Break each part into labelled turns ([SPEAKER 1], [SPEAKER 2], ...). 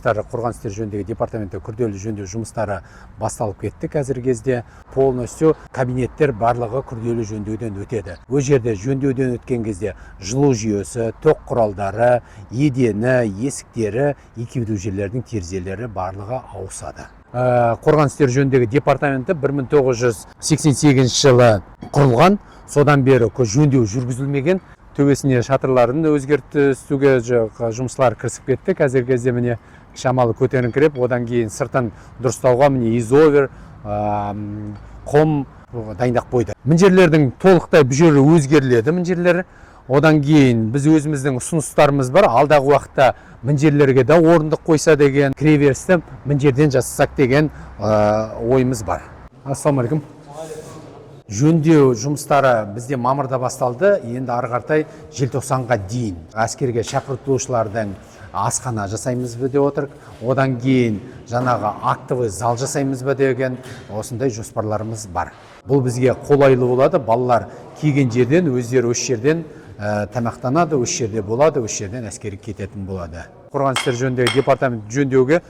[SPEAKER 1] Қорғаныс істері жөніндегі департаментте күрделі жөндеу жұмыстары басталып кетті. Қазіргі кезде полностью кабинеттер барлығы күрделі жөндеуден өтеді. Өз жерде жөндеуден өткен кезде жылу жүйесі, тоқ құралдары, едені, есіктері, екі жерлердің терезелері барлығы ауысады. Қорғаныс істері жөніндегі департаменті 1988 жылы құрылған. Содан бері жөндеу жүргізілмеген. Төбесіне шатырларын өзгертті, үстіге жұмыслар кірісіп кетті. Қазіргі кезде міне шамалы көтеріңкіреп, одан кейін сыртын дұрыстауға міне изовер, қом дайындап қойды. Мінжерлердің толықтай бұл жері өзгеріледі мінжерлері. Одан кейін біз өзіміздің ұсыныстарымыз бар. Алдағы уақытта мінжерлерге де орындық қойса деген, кіреберісті мінжерден жасасақ деген ойымыз бар. Ассалаумағалейкум. Жөндеу жұмыстары бізде мамырда басталды. Енді ары қаратай желтоқсанға дейін әскерге шақыртылушылардың асхана жасаймыз бе деп отырық. Одан кейін жаңағы актовый зал жасаймыз бе деген осындай жоспарларымыз бар. Бұл бізге қолайлы болады. Балалар келген жерден, өздері осы жерден тамақтанады, осы жерде болады, осы жерден әскерге кететін болады. Қорғаныс істері жөніндегі департамент жөндеуге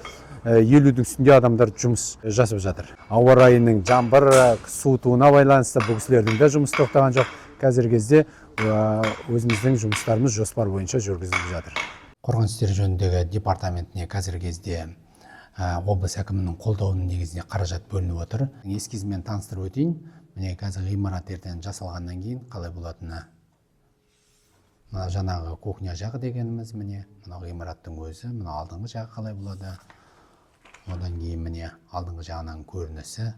[SPEAKER 1] 50-дің үстінде адамдар жұмыс жасап жатыр. Ауа райының жаңбыр, суытуына байланысты бұл кісілердің де жұмыс тоқтаған жоқ. Қазіргі кезде өзіміздің жұмыстарымыз жоспар бойынша жүргізіліп жатыр. Қорғаныс істері жөніндегі департаментіне қазіргі кезде облыс әкімінің қолдауының негізінде қаражат бөлініп отыр. Ескізмен таныстырып өтейін. Міне қазір ғимарат ертең жасалғаннан кейін қалай болатыны. Мына жаңағы кухня жағы дегеніміз міне, мына ғимараттың өзі, мына алдыңғы жағы қалай болады. Одан кейін міне алдыңғы жағынан көрінісі.